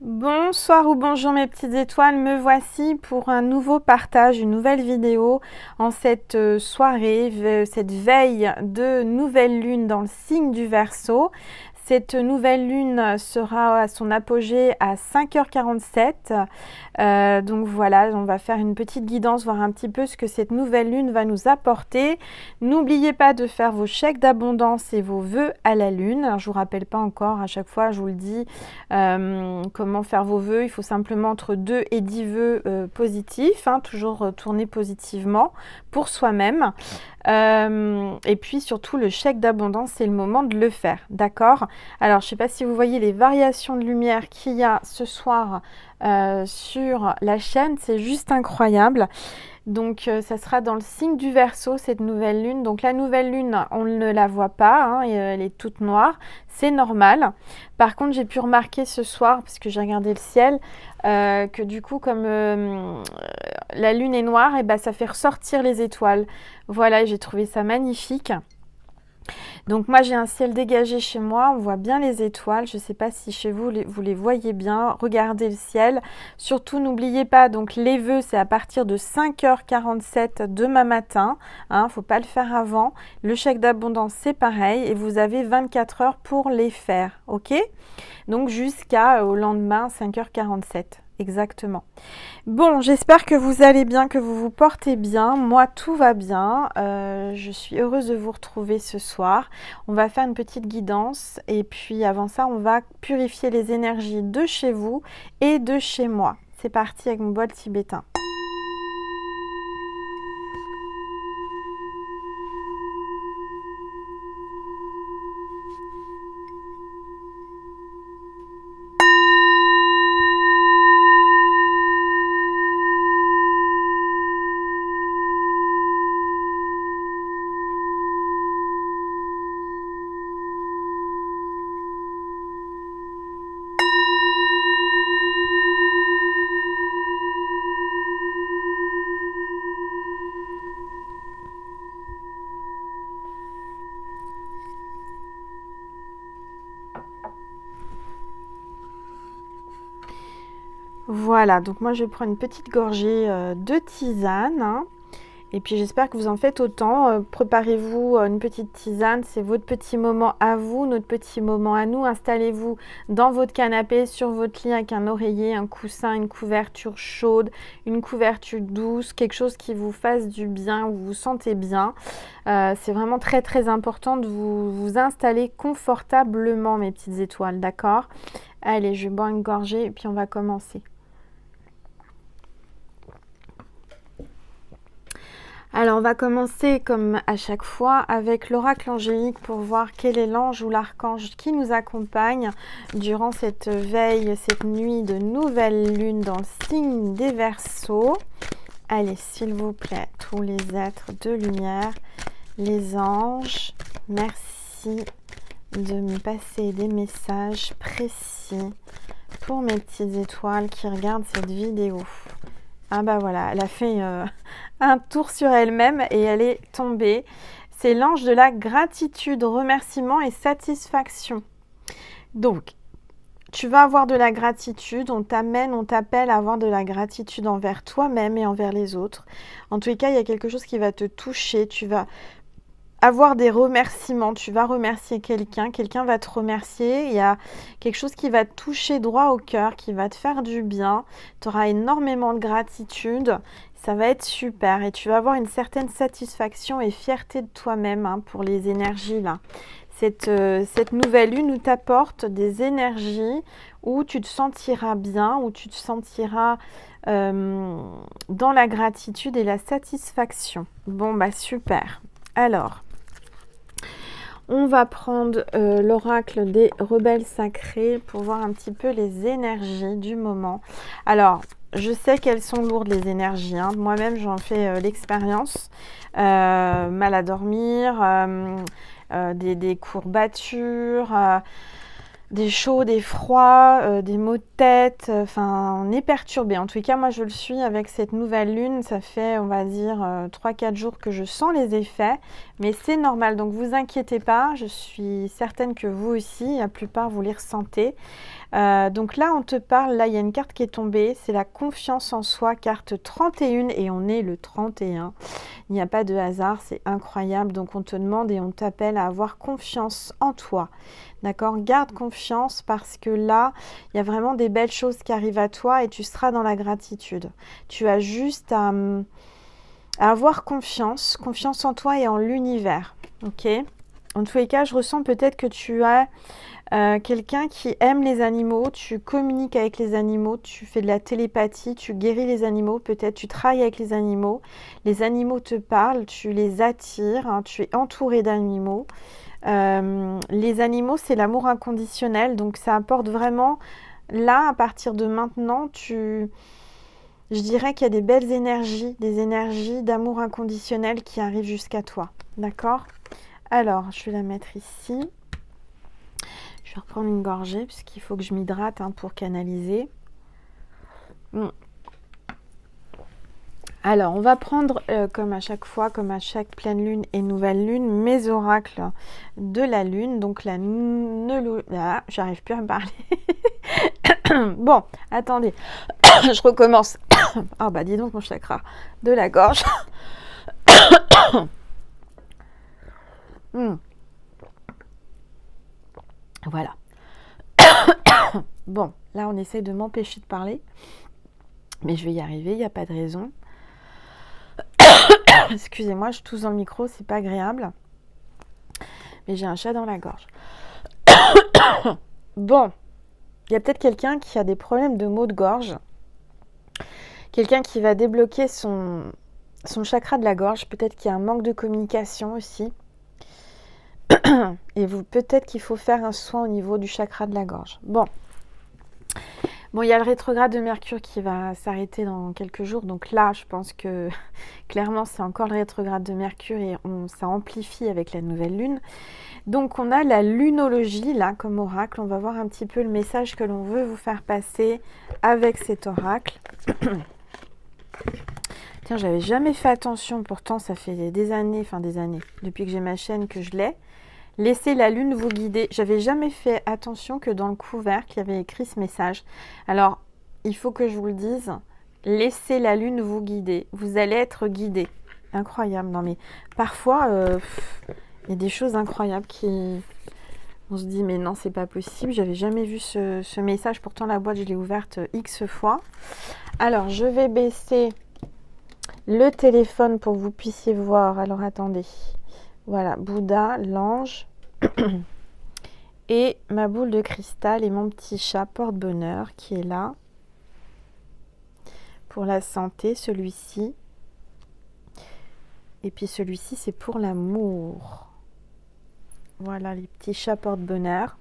Bonsoir ou bonjour mes petites étoiles, me voici pour un nouveau partage, une nouvelle vidéo en cette soirée, cette veille de nouvelle lune dans le signe du Verseau. Cette nouvelle lune sera à son apogée à 5h47. Donc voilà, on va faire une petite guidance, voir un petit peu ce que cette nouvelle lune va nous apporter. N'oubliez pas de faire vos chèques d'abondance et vos vœux à la lune. Alors, je ne vous rappelle pas encore, à chaque fois je vous le dis, comment faire vos vœux. Il faut simplement entre 2 et 10 vœux positifs, hein, toujours tourner positivement pour soi-même. Et puis surtout le chèque d'abondance, c'est le moment de le faire, d'accord? Alors je ne sais pas si vous voyez les variations de lumière qu'il y a ce soir sur la chaîne, c'est juste incroyable. Donc ça sera dans le signe du Verseau, cette nouvelle lune. Donc la nouvelle lune, on ne la voit pas, hein, et, elle est toute noire, c'est normal. Par contre, j'ai pu remarquer ce soir, parce que j'ai regardé le ciel, que du coup, comme la lune est noire, et ben, ça fait ressortir les étoiles. Voilà, j'ai trouvé ça magnifique. Donc moi j'ai un ciel dégagé chez moi, on voit bien les étoiles, je ne sais pas si chez vous vous les voyez bien, regardez le ciel. Surtout n'oubliez pas, donc les vœux c'est à partir de 5h47 demain matin, hein, faut pas le faire avant. Le chèque d'abondance c'est pareil et vous avez 24 heures pour les faire, ok? Donc jusqu'à au lendemain 5h47. Exactement. Bon, j'espère que vous allez bien, que vous vous portez bien. Moi, tout va bien. Je suis heureuse de vous retrouver ce soir. On va faire une petite guidance et puis avant ça, on va purifier les énergies de chez vous et de chez moi. C'est parti avec mon bol tibétain. Voilà, donc moi je vais prendre une petite gorgée de tisane, hein. Et puis j'espère que vous en faites autant. Préparez-vous une petite tisane, c'est votre petit moment à vous, notre petit moment à nous. Installez-vous dans votre canapé, sur votre lit avec un oreiller, un coussin, une couverture chaude, une couverture douce, quelque chose qui vous fasse du bien, où vous vous sentez bien. C'est vraiment très très important de vous installer confortablement, mes petites étoiles, d'accord? Allez, je bois une gorgée et puis on va commencer. Alors on va commencer comme à chaque fois avec l'oracle angélique pour voir quel est l'ange ou l'archange qui nous accompagne durant cette veille, cette nuit de nouvelle lune dans le signe des Verseaux. Allez, s'il vous plaît, tous les êtres de lumière, les anges, merci de me passer des messages précis pour mes petites étoiles qui regardent cette vidéo. Ah bah voilà, elle a fait un tour sur elle-même et elle est tombée. C'est l'ange de la gratitude, remerciement et satisfaction. Donc, tu vas avoir de la gratitude, on t'amène, on t'appelle à avoir de la gratitude envers toi-même et envers les autres. En tous les cas, il y a quelque chose qui va te toucher, tu vas avoir des remerciements, tu vas remercier quelqu'un, quelqu'un va te remercier, il y a quelque chose qui va te toucher droit au cœur, qui va te faire du bien, tu auras énormément de gratitude, ça va être super et tu vas avoir une certaine satisfaction et fierté de toi-même, hein, pour les énergies là. Cette nouvelle lune nous t'apporte des énergies où tu te sentiras bien, où tu te sentiras dans la gratitude et la satisfaction. Bon bah super. Alors, on va prendre l'oracle des rebelles sacrés pour voir un petit peu les énergies du moment. Alors, je sais qu'elles sont lourdes les énergies, hein. Moi-même j'en fais l'expérience. Mal à dormir, des courbatures, des chauds, des froids, des maux de tête, enfin on est perturbé. En tout cas moi je le suis avec cette nouvelle lune, ça fait on va dire 3-4 jours que je sens les effets, mais c'est normal, donc vous inquiétez pas, je suis certaine que vous aussi, la plupart vous les ressentez. Donc là, on te parle, là, il y a une carte qui est tombée, c'est la confiance en soi, carte 31, et on est le 31. Il n'y a pas de hasard, c'est incroyable. Donc on te demande et on t'appelle à avoir confiance en toi. D'accord? Garde confiance parce que là, il y a vraiment des belles choses qui arrivent à toi et tu seras dans la gratitude. Tu as juste à avoir confiance en toi et en l'univers. Ok? En tous les cas, je ressens peut-être que tu as quelqu'un qui aime les animaux, tu communiques avec les animaux, tu fais de la télépathie, tu guéris les animaux, peut-être tu travailles avec les animaux te parlent, tu les attires, hein, tu es entouré d'animaux. Les animaux, c'est l'amour inconditionnel, donc ça apporte vraiment, là, à partir de maintenant, je dirais qu'il y a des belles énergies, des énergies d'amour inconditionnel qui arrivent jusqu'à toi, d'accord? Alors, je vais la mettre ici. Je vais reprendre une gorgée puisqu'il faut que je m'hydrate pour canaliser. Alors, on va prendre, comme à chaque fois, comme à chaque pleine lune et nouvelle lune, mes oracles de la lune. Donc, j'arrive plus à me parler. Bon, attendez, je recommence. Ah bah, dis donc mon chakra de la gorge. Voilà. Bon, là, on essaye de m'empêcher de parler. Mais je vais y arriver, il n'y a pas de raison. Excusez-moi, je tousse dans le micro, c'est pas agréable. Mais j'ai un chat dans la gorge. Bon, il y a peut-être quelqu'un qui a des problèmes de maux de gorge. Quelqu'un qui va débloquer son chakra de la gorge. Peut-être qu'il y a un manque de communication aussi. Et peut-être qu'il faut faire un soin au niveau du chakra de la gorge. Bon, il y a le rétrograde de Mercure qui va s'arrêter dans quelques jours. Donc là, je pense que clairement, c'est encore le rétrograde de Mercure et ça amplifie avec la nouvelle lune. Donc on a la lunologie là comme oracle. On va voir un petit peu le message que l'on veut vous faire passer avec cet oracle. Tiens, j'avais jamais fait attention. Pourtant, ça fait des années, depuis que j'ai ma chaîne que je l'ai. Laissez la lune vous guider. J'avais jamais fait attention que dans le couvercle, il y avait écrit ce message. Alors, il faut que je vous le dise. Laissez la lune vous guider. Vous allez être guidé. Incroyable. Non mais parfois, il y a des choses incroyables qui... On se dit, mais non, c'est pas possible. J'avais jamais vu ce message. Pourtant, la boîte, je l'ai ouverte X fois. Alors, je vais baisser le téléphone pour que vous puissiez voir. Alors, attendez. Voilà, Bouddha, l'ange et ma boule de cristal et mon petit chat porte-bonheur qui est là. Pour la santé, celui-ci. Et puis celui-ci, c'est pour l'amour. Voilà, les petits chats porte-bonheur.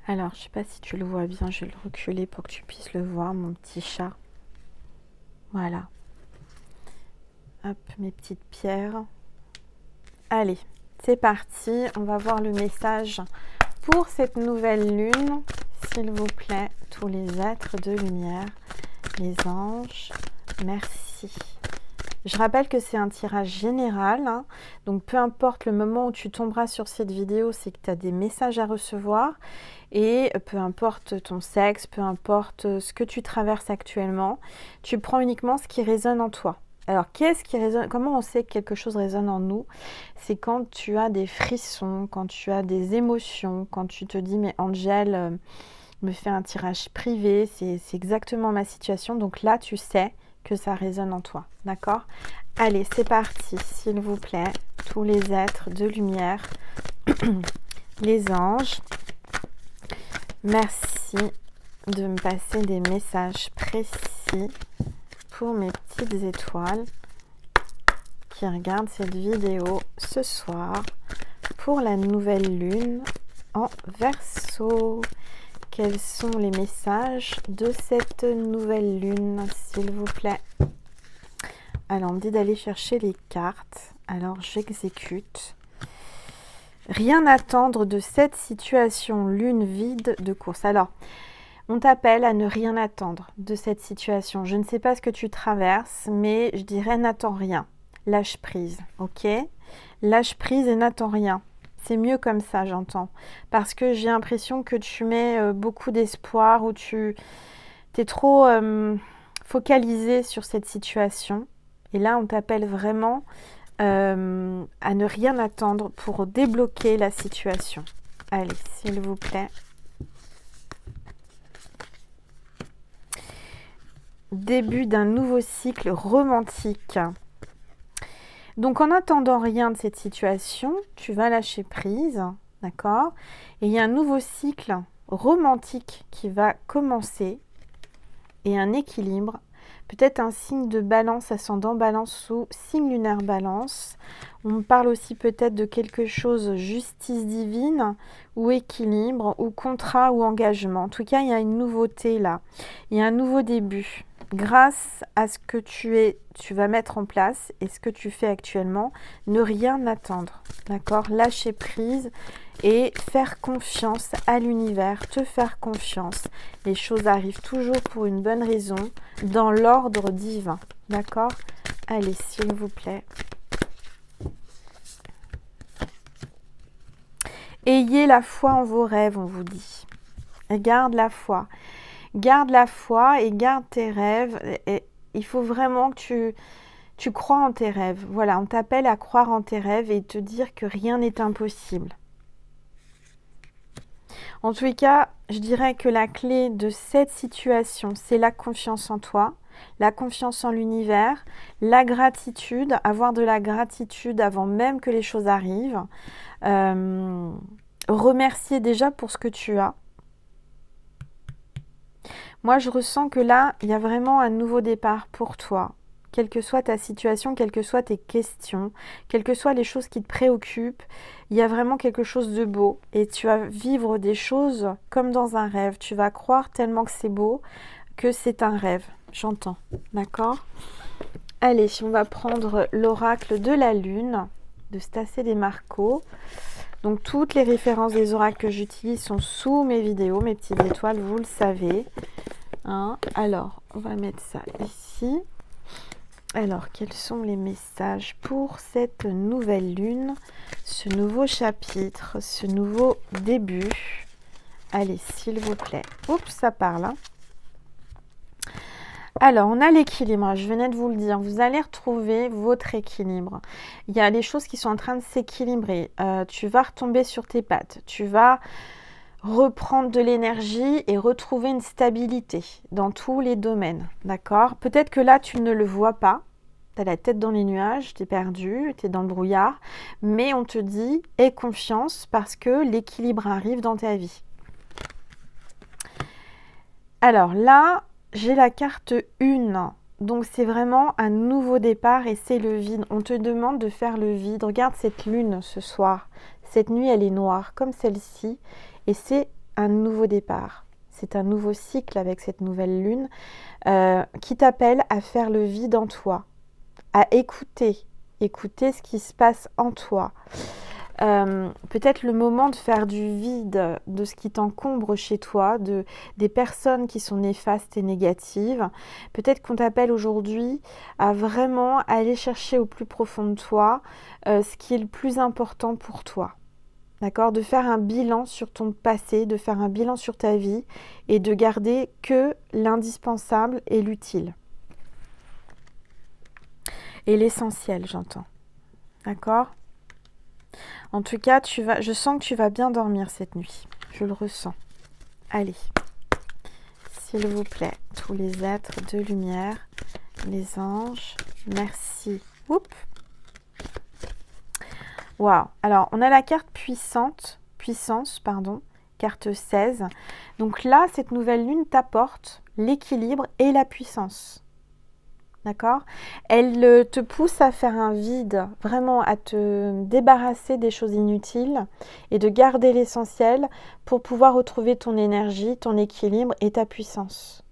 Alors, je ne sais pas si tu le vois bien, je vais le reculer pour que tu puisses le voir, mon petit chat. Voilà. Hop, mes petites pierres. Allez, c'est parti. On va voir le message pour cette nouvelle lune. S'il vous plaît, tous les êtres de lumière, les anges, merci. Je rappelle que c'est un tirage général. Donc, peu importe le moment où tu tomberas sur cette vidéo, c'est que tu as des messages à recevoir. Et peu importe ton sexe, peu importe ce que tu traverses actuellement, tu prends uniquement ce qui résonne en toi. Alors, qu'est-ce qui résonne? Comment on sait que quelque chose résonne en nous? C'est quand tu as des frissons, quand tu as des émotions, quand tu te dis, mais Angel me fait un tirage privé, c'est exactement ma situation. Donc là, tu sais que ça résonne en toi, d'accord? Allez, c'est parti, s'il vous plaît, tous les êtres de lumière, les anges, merci de me passer des messages précis pour mes petites étoiles qui regardent cette vidéo ce soir pour la nouvelle lune en Verseau. Quels sont les messages de cette nouvelle lune, s'il vous plaît? Alors, on me dit d'aller chercher les cartes. Alors, j'exécute. Rien attendre de cette situation lune vide de course. Alors, on t'appelle à ne rien attendre de cette situation. Je ne sais pas ce que tu traverses, mais je dirais n'attends rien. Lâche prise, ok? Lâche prise et n'attends rien. C'est mieux comme ça, j'entends. Parce que j'ai l'impression que tu mets beaucoup d'espoir ou tu es trop focalisé sur cette situation. Et là, on t'appelle vraiment à ne rien attendre pour débloquer la situation. Allez, s'il vous plaît. Début d'un nouveau cycle romantique. Donc en attendant rien de cette situation, tu vas lâcher prise, d'accord? Et il y a un nouveau cycle romantique qui va commencer et un équilibre, peut-être un signe de balance, ascendant balance ou signe lunaire balance. On parle aussi peut-être de quelque chose justice divine ou équilibre ou contrat ou engagement. En tout cas, il y a une nouveauté là, il y a un nouveau début. Grâce à ce que tu vas mettre en place et ce que tu fais actuellement, ne rien attendre, d'accord? Lâcher prise et faire confiance à l'univers, te faire confiance. Les choses arrivent toujours pour une bonne raison, dans l'ordre divin, d'accord? Allez, s'il vous plaît. Ayez la foi en vos rêves, on vous dit. Garde la foi. Garde la foi et garde tes rêves. Et il faut vraiment que tu crois en tes rêves. Voilà, on t'appelle à croire en tes rêves et te dire que rien n'est impossible. En tous les cas, je dirais que la clé de cette situation, c'est la confiance en toi, la confiance en l'univers, la gratitude, avoir de la gratitude avant même que les choses arrivent. Remercier déjà pour ce que tu as. Moi, je ressens que là, il y a vraiment un nouveau départ pour toi. Quelle que soit ta situation, quelles que soient tes questions, quelles que soient les choses qui te préoccupent, il y a vraiment quelque chose de beau. Et tu vas vivre des choses comme dans un rêve. Tu vas croire tellement que c'est beau que c'est un rêve. J'entends, d'accord? Allez, on va prendre l'oracle de la lune de Stacé Desmarco. Donc, toutes les références des oracles que j'utilise sont sous mes vidéos, mes petites étoiles, vous le savez. Hein? Alors, on va mettre ça ici. Alors, quels sont les messages pour cette nouvelle lune, ce nouveau chapitre, ce nouveau début? Allez, s'il vous plaît. Oups, ça parle. Hein? Alors, on a l'équilibre, je venais de vous le dire, vous allez retrouver votre équilibre. Il y a des choses qui sont en train de s'équilibrer, tu vas retomber sur tes pattes, tu vas reprendre de l'énergie et retrouver une stabilité dans tous les domaines, d'accord? Peut-être que là, tu ne le vois pas, tu as la tête dans les nuages, tu es perdu, tu es dans le brouillard, mais on te dit, aie confiance parce que l'équilibre arrive dans ta vie. Alors là, j'ai la carte 1, donc c'est vraiment un nouveau départ et c'est le vide. On te demande de faire le vide. Regarde cette lune ce soir. Cette nuit, elle est noire comme celle-ci et c'est un nouveau départ. C'est un nouveau cycle avec cette nouvelle lune qui t'appelle à faire le vide en toi, à écouter ce qui se passe en toi. Peut-être le moment de faire du vide de ce qui t'encombre chez toi, des personnes qui sont néfastes et négatives. Peut-être qu'on t'appelle aujourd'hui à vraiment aller chercher au plus profond de toi ce qui est le plus important pour toi. D'accord? De faire un bilan sur ton passé, de faire un bilan sur ta vie et de garder que l'indispensable et l'utile. Et l'essentiel, j'entends. D'accord? En tout cas, je sens que tu vas bien dormir cette nuit. Je le ressens. Allez, s'il vous plaît, tous les êtres de lumière, les anges, merci. Oups. Waouh. Alors, on a la carte puissance, carte 16. Donc là, cette nouvelle lune t'apporte l'équilibre et la puissance. D'accord? Elle te pousse à faire un vide, vraiment à te débarrasser des choses inutiles et de garder l'essentiel pour pouvoir retrouver ton énergie, ton équilibre et ta puissance.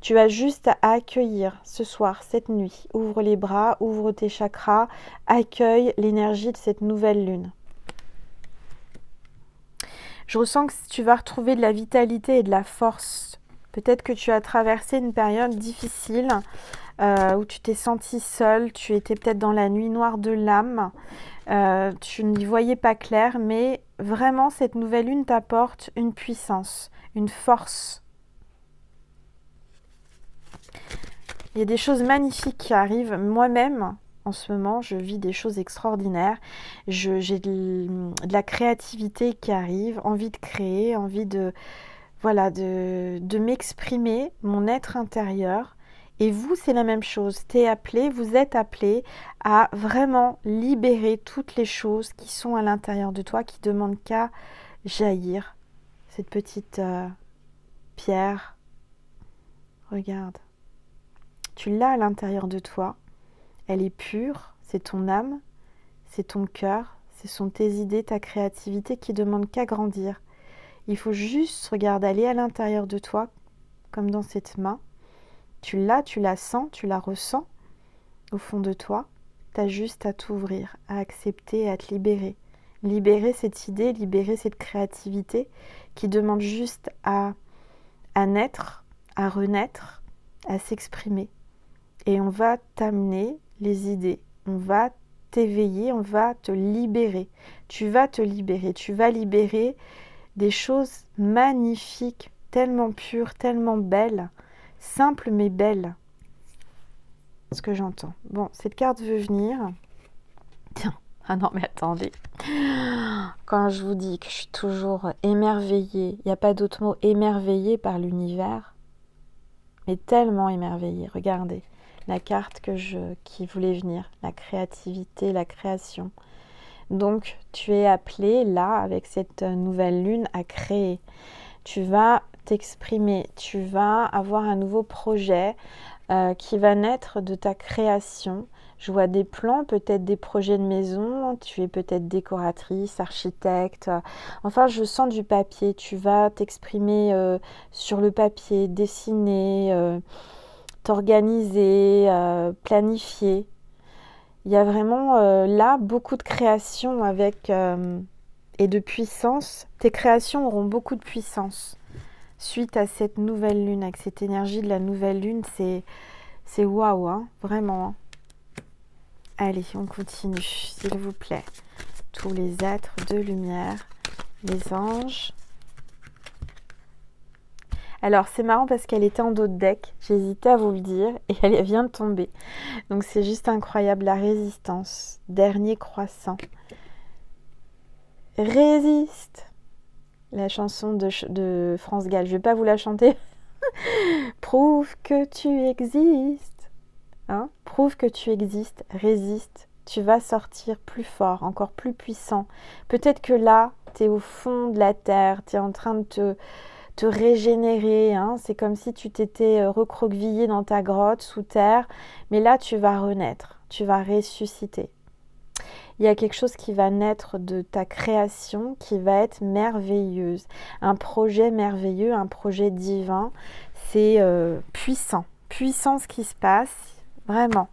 Tu as juste à accueillir ce soir, cette nuit. Ouvre les bras, ouvre tes chakras, accueille l'énergie de cette nouvelle lune. Je ressens que tu vas retrouver de la vitalité et de la force. Peut-être que tu as traversé une période difficile où tu t'es senti seule, tu étais peut-être dans la nuit noire de l'âme, tu n'y voyais pas clair, mais vraiment cette nouvelle lune t'apporte une puissance, une force. Il y a des choses magnifiques qui arrivent. Moi-même, en ce moment, je vis des choses extraordinaires. J'ai de la créativité qui arrive, envie de créer, envie de, voilà, de m'exprimer, mon être intérieur. Et vous, c'est la même chose. Vous êtes appelé à vraiment libérer toutes les choses qui sont à l'intérieur de toi, qui demandent qu'à jaillir. Cette petite pierre, regarde. Tu l'as à l'intérieur de toi. Elle est pure, c'est ton âme, c'est ton cœur, ce sont tes idées, ta créativité qui demandent qu'à grandir. Il faut juste, regarde, aller à l'intérieur de toi, comme dans cette main. Tu l'as, tu la sens, tu la ressens au fond de toi. Tu as juste à t'ouvrir, à accepter, à te libérer. Libérer cette idée, libérer cette créativité qui demande juste à naître, à renaître, à s'exprimer. Et on va t'amener les idées, on va t'éveiller, on va te libérer. Tu vas te libérer, tu vas libérer des choses magnifiques, tellement pures, tellement belles, simples mais belles. Ce que j'entends. Bon, cette carte veut venir. Tiens, ah non mais attendez. Quand je vous dis que je suis toujours émerveillée, il n'y a pas d'autre mot, émerveillée par l'univers, mais tellement émerveillée, regardez. La carte qui voulait venir, la créativité, la création. Donc, tu es appelé, là, avec cette nouvelle lune, à créer. Tu vas t'exprimer, tu vas avoir un nouveau projet qui va naître de ta création. Je vois des plans, peut-être des projets de maison, tu es peut-être décoratrice, architecte. Enfin, je sens du papier. Tu vas t'exprimer sur le papier, dessiner, t'organiser, planifier. Il y a vraiment là beaucoup de création et de puissance. Tes créations auront beaucoup de puissance suite à cette nouvelle lune, avec cette énergie de la nouvelle lune. C'est waouh, hein, vraiment. Hein. Allez, on continue, s'il vous plaît. Tous les êtres de lumière, les anges. Alors, c'est marrant parce qu'elle était en dos de deck. J'hésitais à vous le dire et elle vient de tomber. Donc, c'est juste incroyable. La résistance. Dernier croissant. Résiste. La chanson de France Gall. Je ne vais pas vous la chanter. Prouve que tu existes. Hein? Prouve que tu existes. Résiste. Tu vas sortir plus fort, encore plus puissant. Peut-être que là, tu es au fond de la terre. Tu es en train de te régénérer, hein. C'est comme si tu t'étais recroquevillé dans ta grotte sous terre, mais là tu vas renaître, tu vas ressusciter. Il y a quelque chose qui va naître de ta création qui va être merveilleuse, un projet merveilleux, un projet divin. C'est puissant ce qui se passe, vraiment.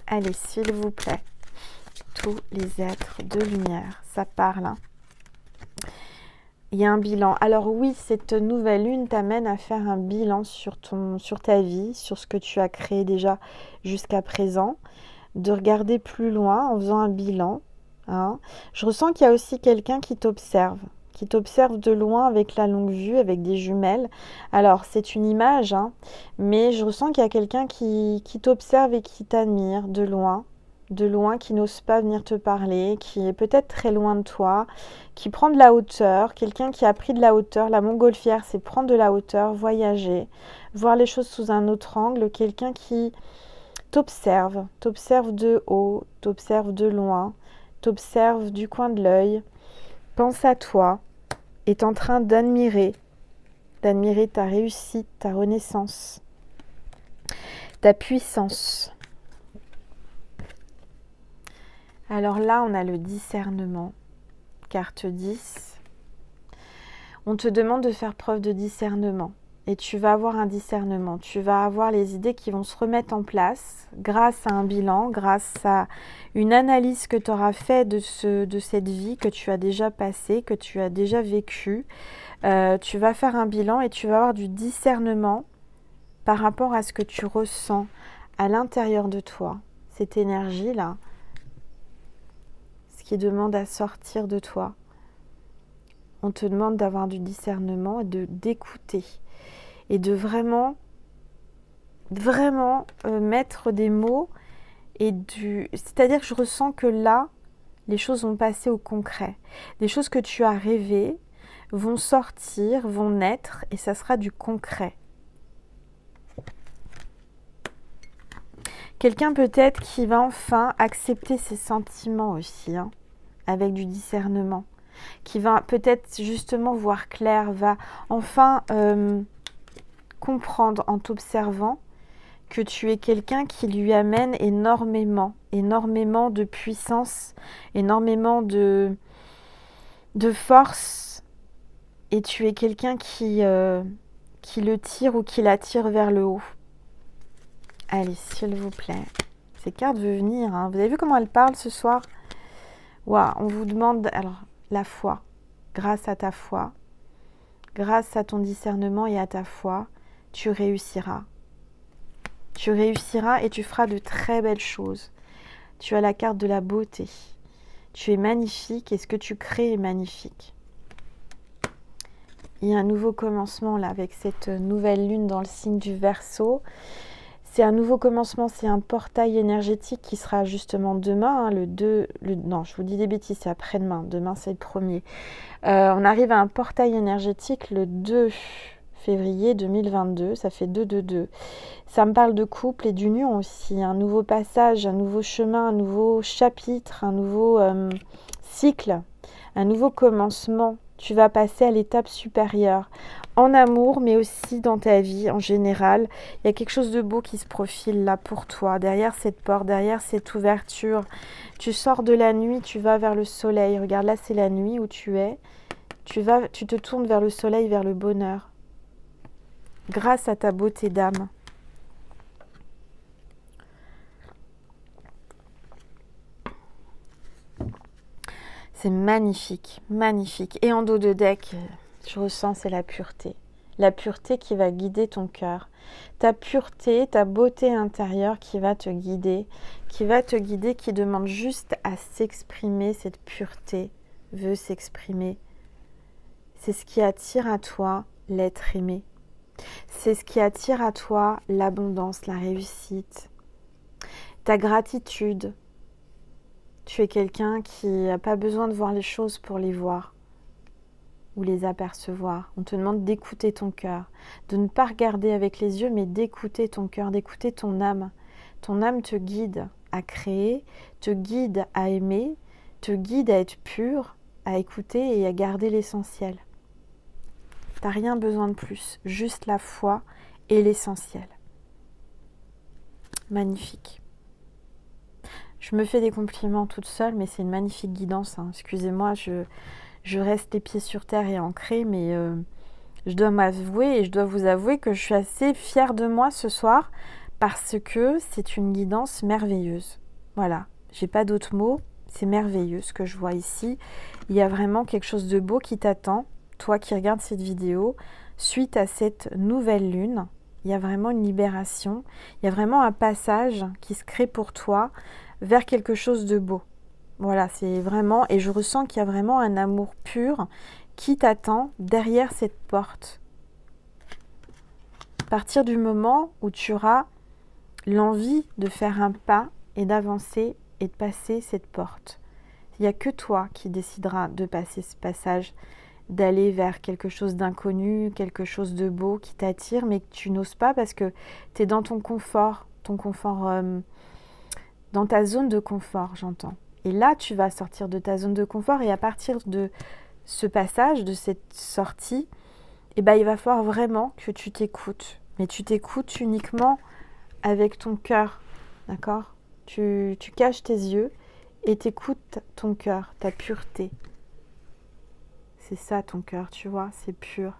Allez, s'il vous plaît, tous les êtres de lumière, ça parle, hein. Il y a un bilan. Alors oui, cette nouvelle lune t'amène à faire un bilan sur ta vie, sur ce que tu as créé déjà jusqu'à présent, de regarder plus loin en faisant un bilan. Hein. Je ressens qu'il y a aussi quelqu'un qui t'observe de loin avec la longue vue, avec des jumelles. Alors c'est une image, hein, mais je ressens qu'il y a quelqu'un qui t'observe et qui t'admire de loin, qui n'ose pas venir te parler, qui est peut-être très loin de toi, qui prend de la hauteur, quelqu'un qui a pris de la hauteur. La montgolfière, c'est prendre de la hauteur, voyager, voir les choses sous un autre angle, quelqu'un qui t'observe de haut, t'observe de loin, t'observe du coin de l'œil, pense à toi, est en train d'admirer ta réussite, ta renaissance, ta puissance. Alors là, on a le discernement, carte 10. On te demande de faire preuve de discernement et tu vas avoir un discernement. Tu vas avoir les idées qui vont se remettre en place grâce à un bilan, grâce à une analyse que tu auras fait de cette vie que tu as déjà passée, que tu as déjà vécue. Tu vas faire un bilan et tu vas avoir du discernement par rapport à ce que tu ressens, à l'intérieur de toi, cette énergie-là, ce qui demande à sortir de toi. On te demande d'avoir du discernement et d'écouter et de vraiment mettre des mots c'est-à-dire que je ressens que là, les choses vont passer au concret. Des choses que tu as rêvées vont sortir, vont naître et ça sera du concret. Quelqu'un peut-être qui va enfin accepter ses sentiments aussi, hein, avec du discernement. Qui va peut-être justement voir clair, va enfin comprendre en t'observant que tu es quelqu'un qui lui amène énormément de puissance, énormément de force, et tu es quelqu'un qui le tire ou qui l'attire vers le haut. Allez, s'il vous plaît. Ces cartes veulent venir, hein. Vous avez vu comment elles parlent ce soir? Waouh, on vous demande, alors, la foi. Grâce à ta foi, grâce à ton discernement et à ta foi, tu réussiras. Tu réussiras et tu feras de très belles choses. Tu as la carte de la beauté. Tu es magnifique et ce que tu crées est magnifique. Il y a un nouveau commencement là avec cette nouvelle lune dans le signe du Verseau. C'est un nouveau commencement, c'est un portail énergétique qui sera justement demain, hein, non, je vous dis des bêtises, c'est après-demain. Demain, c'est le 1er. On arrive à un portail énergétique le 2 février 2022, ça fait 2-2-2. Ça me parle de couple et d'union aussi, un nouveau passage, un nouveau chemin, un nouveau chapitre, un nouveau cycle, un nouveau commencement. Tu vas passer à l'étape supérieure, en amour, mais aussi dans ta vie en général. Il y a quelque chose de beau qui se profile là pour toi, derrière cette porte, derrière cette ouverture. Tu sors de la nuit, tu vas vers le soleil. Regarde, là c'est la nuit où tu es. Tu te tournes vers le soleil, vers le bonheur. Grâce à ta beauté d'âme. C'est magnifique, magnifique. Et en dos de deck, je ressens, c'est la pureté. La pureté qui va guider ton cœur. Ta pureté, ta beauté intérieure qui va te guider, qui demande juste à s'exprimer. Cette pureté veut s'exprimer. C'est ce qui attire à toi l'être aimé. C'est ce qui attire à toi l'abondance, la réussite, ta gratitude. Tu es quelqu'un qui n'a pas besoin de voir les choses pour les voir ou les apercevoir. On te demande d'écouter ton cœur, de ne pas regarder avec les yeux, mais d'écouter ton cœur, d'écouter ton âme. Ton âme te guide à créer, te guide à aimer, te guide à être pur, à écouter et à garder l'essentiel. Tu n'as rien besoin de plus, juste la foi et l'essentiel. Magnifique. Je me fais des compliments toute seule, mais c'est une magnifique guidance, hein. Excusez-moi, je reste les pieds sur terre et ancrée, mais je dois m'avouer et je dois vous avouer que je suis assez fière de moi ce soir parce que c'est une guidance merveilleuse. Voilà, j'ai pas d'autres mots, c'est merveilleux ce que je vois ici. Il y a vraiment quelque chose de beau qui t'attend, toi qui regardes cette vidéo, suite à cette nouvelle lune. Il y a vraiment une libération, il y a vraiment un passage qui se crée pour toi vers quelque chose de beau. Voilà, c'est vraiment, et je ressens qu'il y a vraiment un amour pur qui t'attend derrière cette porte. À partir du moment où tu auras l'envie de faire un pas et d'avancer et de passer cette porte. Il n'y a que toi qui décideras de passer ce passage, d'aller vers quelque chose d'inconnu, quelque chose de beau qui t'attire, mais que tu n'oses pas parce que tu es dans ton confort dans ta zone de confort, j'entends. Et là, tu vas sortir de ta zone de confort et à partir de ce passage, de cette sortie, il va falloir vraiment que tu t'écoutes. Mais tu t'écoutes uniquement avec ton cœur, d'accord ? Tu caches tes yeux et t'écoutes ton cœur, ta pureté. C'est ça ton cœur, tu vois, c'est pur,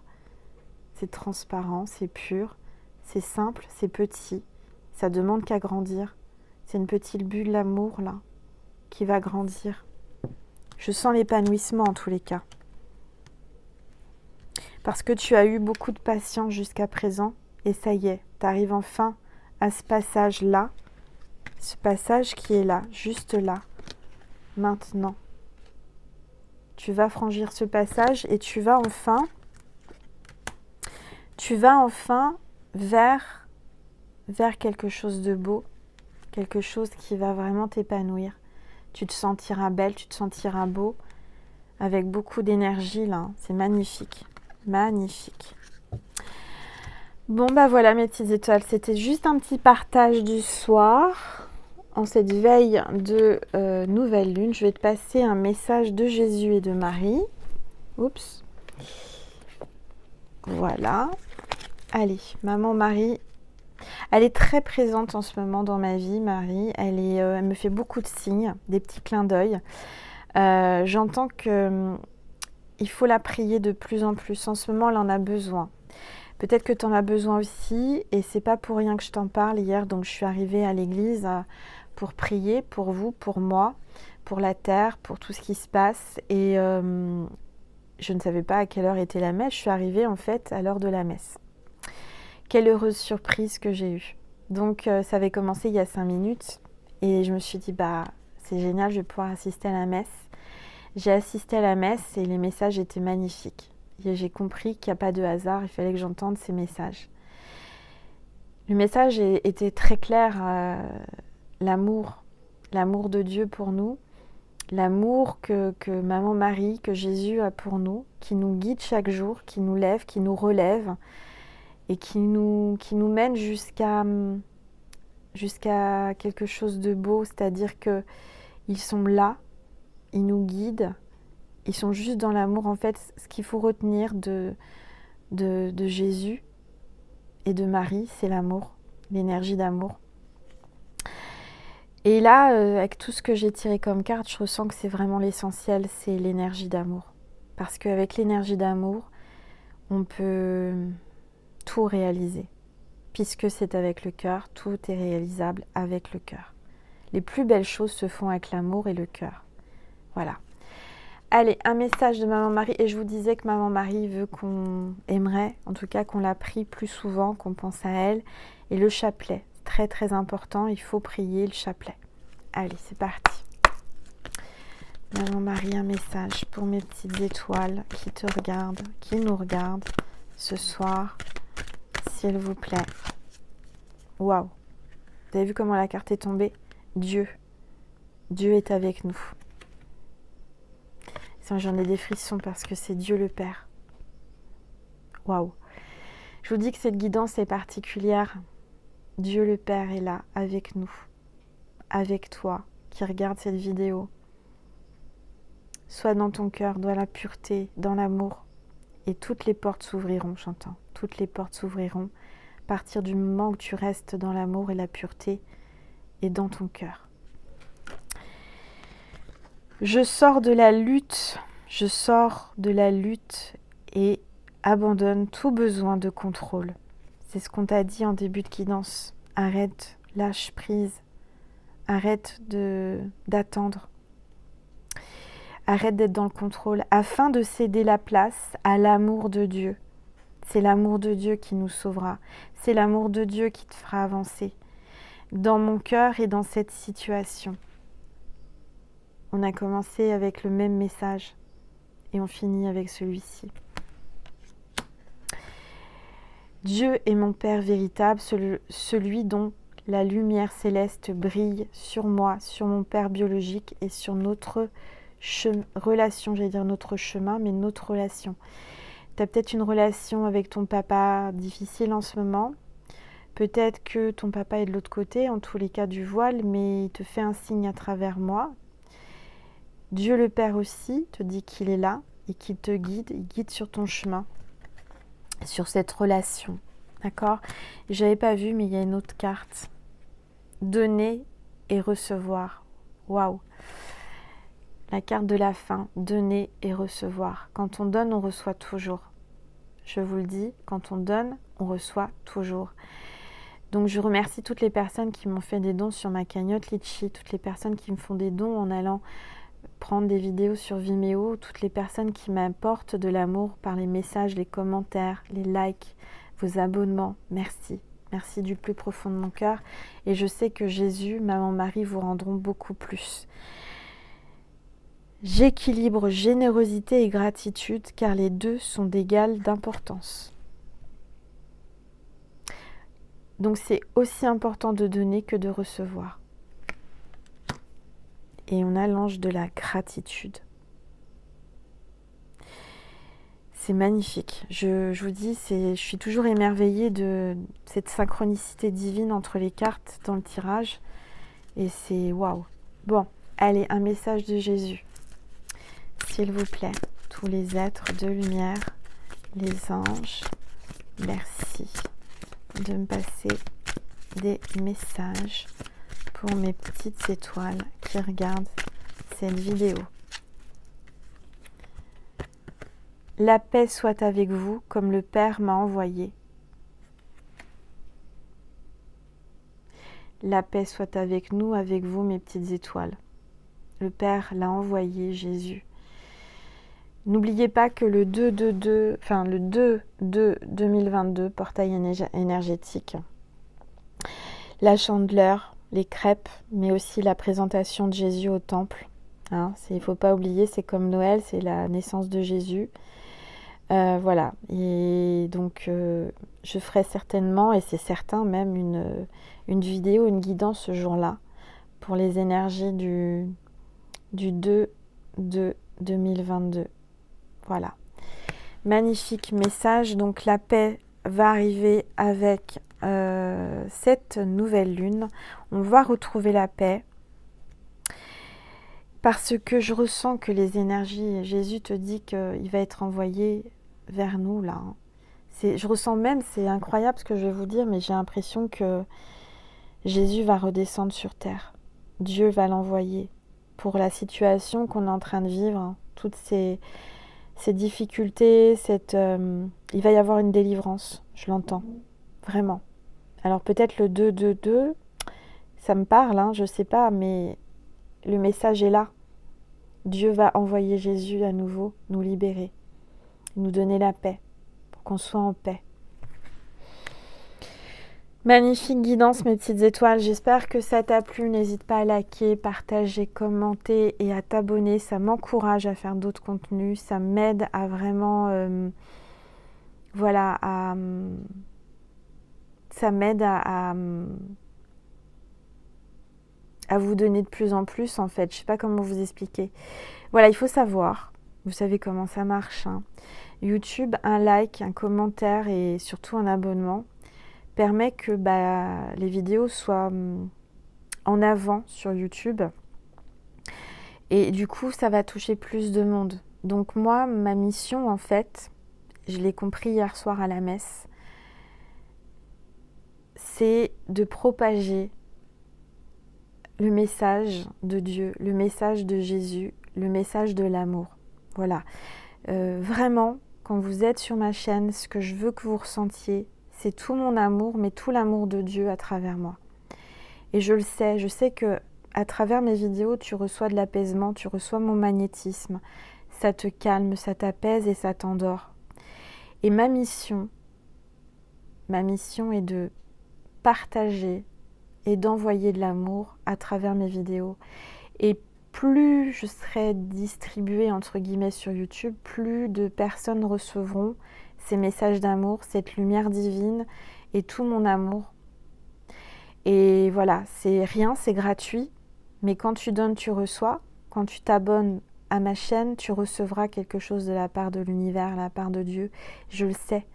c'est transparent, c'est pur, c'est simple, c'est petit, ça demande qu'à grandir. C'est une petite bulle d'amour là, qui va grandir. Je sens l'épanouissement en tous les cas. Parce que tu as eu beaucoup de patience jusqu'à présent, et ça y est, tu arrives enfin à ce passage-là, ce passage qui est là, juste là, maintenant. Tu vas franchir ce passage et tu vas enfin vers quelque chose de beau, quelque chose qui va vraiment t'épanouir. Tu te sentiras belle, tu te sentiras beau, avec beaucoup d'énergie là. C'est magnifique, magnifique. Bon bah voilà mes petites étoiles, c'était juste un petit partage du soir. En cette veille de nouvelle lune, je vais te passer un message de Jésus et de Marie. Oups. Voilà. Allez, maman Marie. Elle est très présente en ce moment dans ma vie, Marie. Elle me fait beaucoup de signes, des petits clins d'œil. J'entends que il faut la prier de plus en plus. En ce moment, elle en a besoin. Peut-être que tu en as besoin aussi, et c'est pas pour rien que je t'en parle hier. Donc, je suis arrivée à l'église pour prier pour vous, pour moi, pour la terre, pour tout ce qui se passe. Et je ne savais pas à quelle heure était la messe. Je suis arrivée en fait à l'heure de la messe. Quelle heureuse surprise que j'ai eue. Donc, ça avait commencé il y a 5 minutes, et je me suis dit, bah, c'est génial, je vais pouvoir assister à la messe. J'ai assisté à la messe et les messages étaient magnifiques. Et j'ai compris qu'il n'y a pas de hasard, il fallait que j'entende ces messages. Le message était très clair, l'amour de Dieu pour nous, l'amour que Maman Marie, que Jésus a pour nous, qui nous guide chaque jour, qui nous lève, qui nous relève et qui nous mène jusqu'à quelque chose de beau, c'est-à-dire qu'ils sont là, ils nous guident, ils sont juste dans l'amour. En fait, ce qu'il faut retenir de Jésus et de Marie, c'est l'amour, l'énergie d'amour. Et là, avec tout ce que j'ai tiré comme carte, je ressens que c'est vraiment l'essentiel, c'est l'énergie d'amour. Parce qu'avec l'énergie d'amour, on peut tout réaliser. Puisque c'est avec le cœur, tout est réalisable avec le cœur. Les plus belles choses se font avec l'amour et le cœur. Voilà. Allez, un message de Maman Marie. Et je vous disais que Maman Marie veut en tout cas qu'on la prie plus souvent, qu'on pense à elle. Et le chapelet, très très important, il faut prier le chapelet. Allez, c'est parti. Maman Marie, un message pour mes petites étoiles qui te regardent, qui nous regardent ce soir, s'il vous plaît. Waouh! Vous avez vu comment la carte est tombée? Dieu. Dieu est avec nous. J'en ai des frissons parce que c'est Dieu le Père. Waouh! Je vous dis que cette guidance est particulière. Dieu le Père est là, avec nous, avec toi, qui regarde cette vidéo. Sois dans ton cœur, dans la pureté, dans l'amour. Et toutes les portes s'ouvriront, j'entends. Toutes les portes s'ouvriront à partir du moment où tu restes dans l'amour et la pureté et dans ton cœur. Je sors de la lutte et abandonne tout besoin de contrôle. C'est ce qu'on t'a dit en début de guidance. Arrête, lâche prise, arrête d'attendre. Arrête d'être dans le contrôle afin de céder la place à l'amour de Dieu. C'est l'amour de Dieu qui nous sauvera. C'est l'amour de Dieu qui te fera avancer dans mon cœur et dans cette situation. On a commencé avec le même message et on finit avec celui-ci. Dieu est mon Père véritable, celui dont la lumière céleste brille sur moi, sur mon Père biologique et sur notre relation, j'allais dire notre chemin, mais notre relation. Tu as peut-être une relation avec ton papa difficile en ce moment. Peut-être que ton papa est de l'autre côté, en tous les cas du voile, mais il te fait un signe à travers moi. Dieu le Père aussi te dit qu'il est là et qu'il te guide, il guide sur ton chemin, sur cette relation. D'accord? Je n'avais pas vu, mais il y a une autre carte. Donner et recevoir. Waouh! La carte de la fin, donner et recevoir. Quand on donne, on reçoit toujours. Je vous le dis, quand on donne, on reçoit toujours. Donc je remercie toutes les personnes qui m'ont fait des dons sur ma cagnotte Litchi, toutes les personnes qui me font des dons en allant prendre des vidéos sur Vimeo, toutes les personnes qui m'apportent de l'amour par les messages, les commentaires, les likes, vos abonnements. Merci. Merci du plus profond de mon cœur. Et je sais que Jésus, Maman Marie vous rendront beaucoup plus. J'équilibre générosité et gratitude car les deux sont d'égale d'importance. Donc c'est aussi important de donner que de recevoir. Et on a l'ange de la gratitude. C'est magnifique. Je vous dis, je suis toujours émerveillée de cette synchronicité divine entre les cartes dans le tirage. Et c'est waouh. Bon, allez, un message de Jésus. S'il vous plaît, tous les êtres de lumière, les anges, merci de me passer des messages pour mes petites étoiles qui regardent cette vidéo. La paix soit avec vous comme le Père m'a envoyé. La paix soit avec nous, avec vous, mes petites étoiles. Le Père l'a envoyé, Jésus. N'oubliez pas que le 2/2/2022, portail énergétique, la chandeleur, les crêpes, mais aussi la présentation de Jésus au temple. Hein, il ne faut pas oublier, c'est comme Noël, c'est la naissance de Jésus. Voilà, et donc je ferai certainement, et c'est certain même, une vidéo, une guidance ce jour-là pour les énergies du 2/2/2022. Voilà, magnifique message. Donc la paix va arriver avec cette nouvelle lune. On va retrouver la paix parce que je ressens que les énergies, Jésus te dit qu'il va être envoyé vers nous là. Je ressens même, c'est incroyable ce que je vais vous dire, mais j'ai l'impression que Jésus va redescendre sur terre. Dieu va l'envoyer pour la situation qu'on est en train de vivre, toutes ces difficultés, il va y avoir une délivrance, je l'entends, vraiment. Alors peut-être le 2/2/2, ça me parle, je sais pas, mais le message est là. Dieu va envoyer Jésus à nouveau, nous libérer, nous donner la paix, pour qu'on soit en paix. Magnifique guidance, mes petites étoiles. J'espère que ça t'a plu. N'hésite pas à liker, partager, commenter et à t'abonner. Ça m'encourage à faire d'autres contenus. Ça m'aide à vraiment... ça m'aide à vous donner de plus en plus, en fait. Je ne sais pas comment vous expliquer. Voilà, il faut savoir. Vous savez comment ça marche. YouTube, un like, un commentaire et surtout un abonnement permet que les vidéos soient en avant sur YouTube. Et du coup, ça va toucher plus de monde. Donc moi, ma mission, en fait, je l'ai compris hier soir à la messe, c'est de propager le message de Dieu, le message de Jésus, le message de l'amour. Voilà. Vraiment, quand vous êtes sur ma chaîne, ce que je veux que vous ressentiez, c'est tout mon amour, mais tout l'amour de Dieu à travers moi. Et je sais que à travers mes vidéos, tu reçois de l'apaisement, tu reçois mon magnétisme. Ça te calme, ça t'apaise et ça t'endort. Et ma mission est de partager et d'envoyer de l'amour à travers mes vidéos. Et plus je serai distribuée, entre guillemets, sur YouTube, plus de personnes recevront ces messages d'amour, cette lumière divine et tout mon amour. Et voilà, c'est rien, c'est gratuit, mais quand tu donnes, tu reçois. Quand tu t'abonnes à ma chaîne, tu recevras quelque chose de la part de l'univers, de la part de Dieu. Je le sais,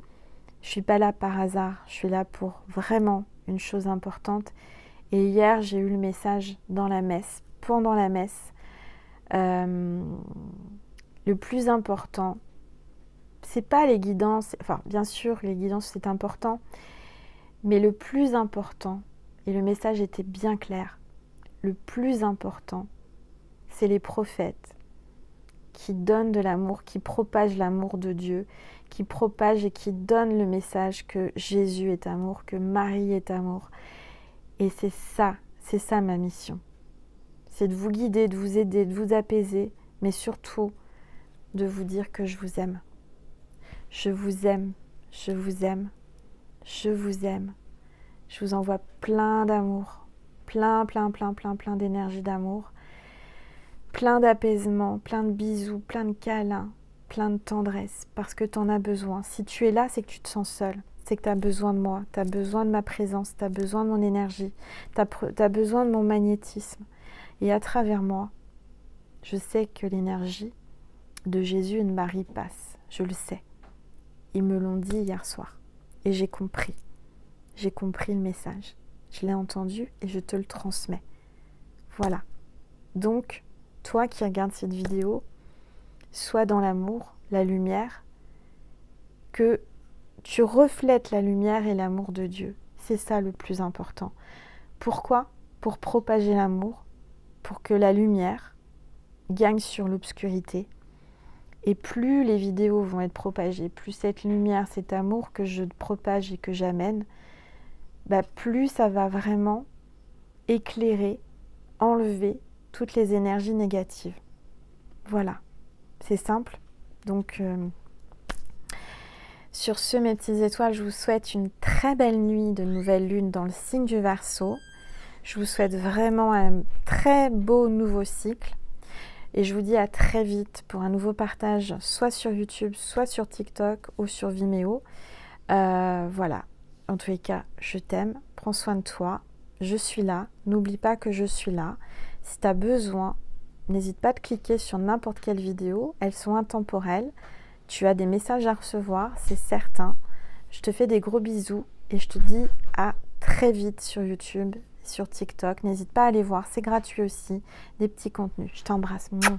je ne suis pas là par hasard, je suis là pour vraiment une chose importante. Et hier, j'ai eu le message dans la messe, pendant la messe. Le plus important, c'est pas les guidances, enfin bien sûr les guidances c'est important, mais le plus important, et le message était bien clair, le plus important, c'est les prophètes qui donnent de l'amour, qui propagent l'amour de Dieu, qui propagent et qui donnent le message que Jésus est amour, que Marie est amour. Et c'est ça ma mission. C'est de vous guider, de vous aider, de vous apaiser, mais surtout de vous dire que je vous aime. Je vous aime, je vous aime, je vous aime, Je vous envoie plein d'amour, plein d'énergie d'amour, plein d'apaisement, plein de bisous, plein de câlins, plein de tendresse, parce que tu en as besoin. Si tu es là, c'est que tu te sens seul, c'est que tu as besoin de moi, tu as besoin de ma présence, tu as besoin de mon énergie, tu as besoin de mon magnétisme. Et à travers moi, je sais que l'énergie de Jésus et de Marie passe, je le sais. Ils me l'ont dit hier soir et j'ai compris le message. Je l'ai entendu et je te le transmets. Voilà. Donc, toi qui regardes cette vidéo, sois dans l'amour, la lumière, que tu reflètes la lumière et l'amour de Dieu. C'est ça le plus important. Pourquoi ? Pour propager l'amour, pour que la lumière gagne sur l'obscurité. Et plus les vidéos vont être propagées, plus cette lumière, cet amour que je propage et que j'amène, plus ça va vraiment éclairer, enlever toutes les énergies négatives. Voilà, c'est simple. Donc, sur ce, mes petites étoiles, je vous souhaite une très belle nuit de nouvelle lune dans le signe du Verseau. Je vous souhaite vraiment un très beau nouveau cycle. Et je vous dis à très vite pour un nouveau partage, soit sur YouTube, soit sur TikTok ou sur Vimeo. Voilà. En tous les cas, je t'aime. Prends soin de toi. Je suis là. N'oublie pas que je suis là. Si tu as besoin, n'hésite pas à cliquer sur n'importe quelle vidéo. Elles sont intemporelles. Tu as des messages à recevoir, c'est certain. Je te fais des gros bisous et je te dis à très vite sur YouTube, sur TikTok. N'hésite pas à aller voir, c'est gratuit aussi, des petits contenus. Je t'embrasse. Mouah.